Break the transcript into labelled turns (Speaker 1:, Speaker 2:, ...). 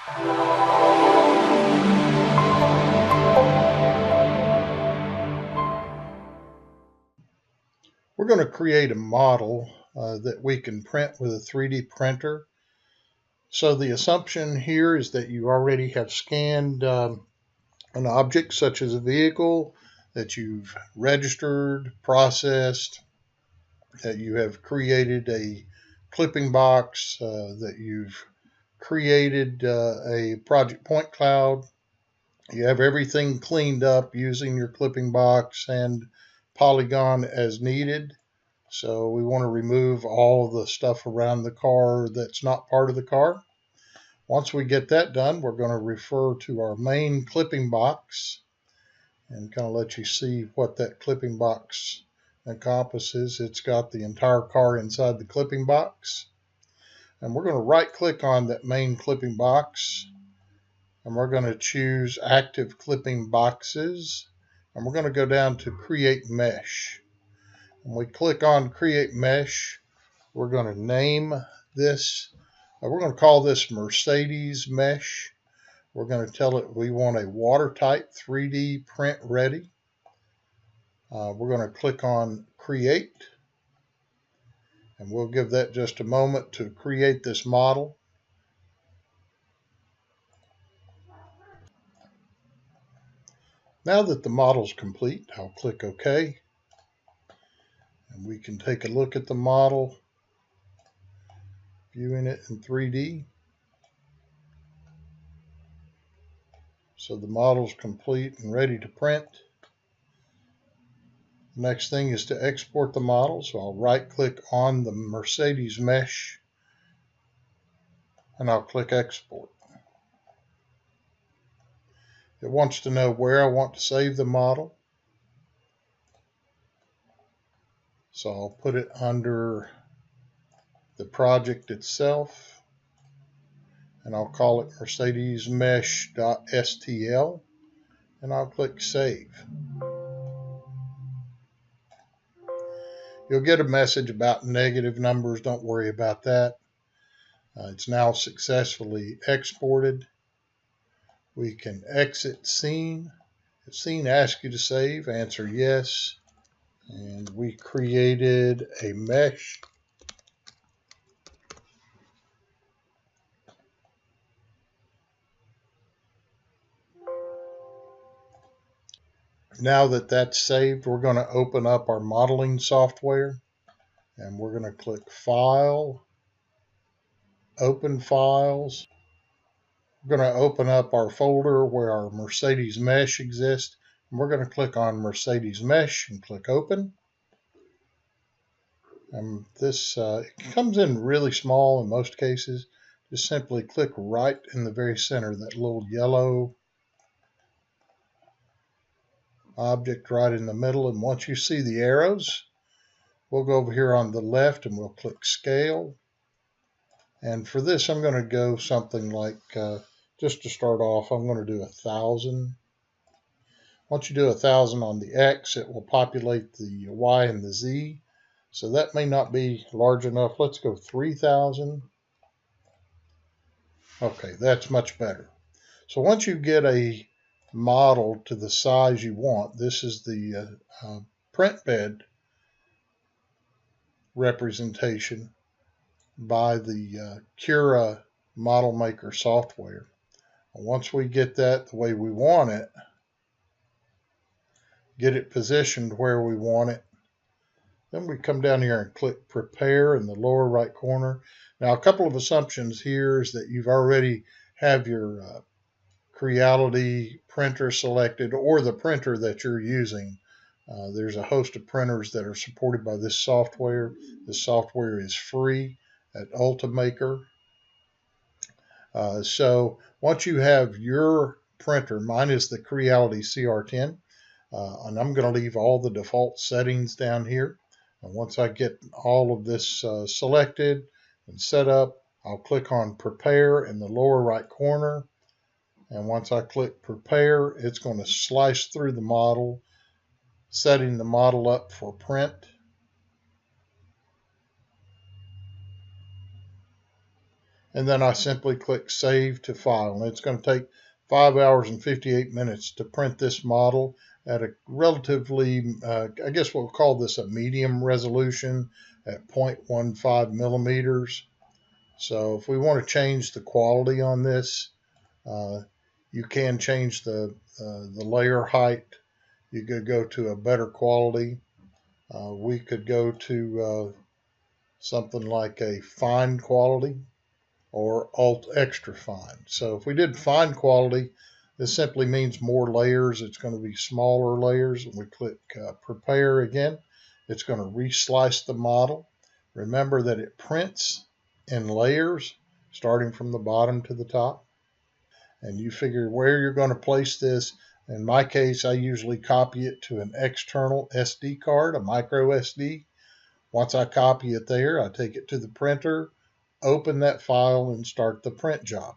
Speaker 1: We're going to create a model that we can print with a 3D printer. So the assumption here is that you already have scanned an object such as a vehicle, that you've registered, processed, that you have created a clipping box, that you've created a project point cloud. You have everything cleaned up using your clipping box and polygon as needed. So we want to remove all the stuff around the car that's not part of the car. Once we get that done, we're going to refer to our main clipping box and kind of let you see what that clipping box encompasses. It's got the entire car inside the clipping box. And we're going to right click on that main clipping box, and we're going to choose active clipping boxes, and we're going to go down to create mesh. When we click on create mesh, we're going to name this. We're going to call this Mercedes mesh. We're going to tell it we want a watertight 3D print ready. We're going to click on create, and we'll give that just a moment to create this model. Now that the model is complete, I'll click OK, and we can take a look at the model, viewing it in 3D. So the model's complete and ready to print. The next thing is to export the model. So I'll right click on the Mercedes mesh and I'll click export. It wants to know where I want to save the model. So I'll put it under the project itself, and I'll call it Mercedes mesh.stl, and I'll click save. You'll get a message about negative numbers. Don't worry about that. It's now successfully exported. We can exit scene. If scene asks you to save, answer yes. And we created a mesh. Now that that's saved, we're going to open up our modeling software, and we're going to click File, Open Files. We're going to open up our folder where our Mercedes mesh exists, and we're going to click on Mercedes mesh and click Open. And this it comes in really small in most cases. Just simply click right in the very center, that little yellow object right in the middle, and once you see the arrows, we'll go over here on the left and we'll click Scale. And for this, I'm going to go something like, just to start off, I'm going to do 1,000. Once you do 1,000 on the X, it will populate the Y and the Z. So that may not be large enough. Let's go 3,000. Okay, that's much better. So once you get a model to the size you want, this is the print bed representation by the Cura model maker software. And once we get that the way we want it, get it positioned where we want it, then we come down here and click Prepare in the lower right corner. Now, a couple of assumptions here is that you've already have your Creality printer selected, or the printer that you're using. There's a host of printers that are supported by this software. This software is free at Ultimaker. So once you have your printer, mine is the Creality CR10, and I'm going to leave all the default settings down here. And once I get all of this selected and set up, I'll click on Prepare in the lower right corner. And once I click Prepare, it's going to slice through the model, setting the model up for print. and then I simply click Save to File. And it's going to take 5 hours and 58 minutes to print this model at a relatively, I guess we'll call this a medium resolution at 0.15 millimeters. So if we want to change the quality on this, you can change the layer height. You could go to a better quality. We could go to something like a fine quality or alt extra fine. So if we did fine quality, this simply means more layers. It's going to be smaller layers. And we click prepare again. It's going to reslice the model. Remember that it prints in layers starting from the bottom to the top. And you figure where you're going to place this. In my case, I usually copy it to an external SD card, a micro SD. Once I copy it there, I take it to the printer, open that file, and start the print job.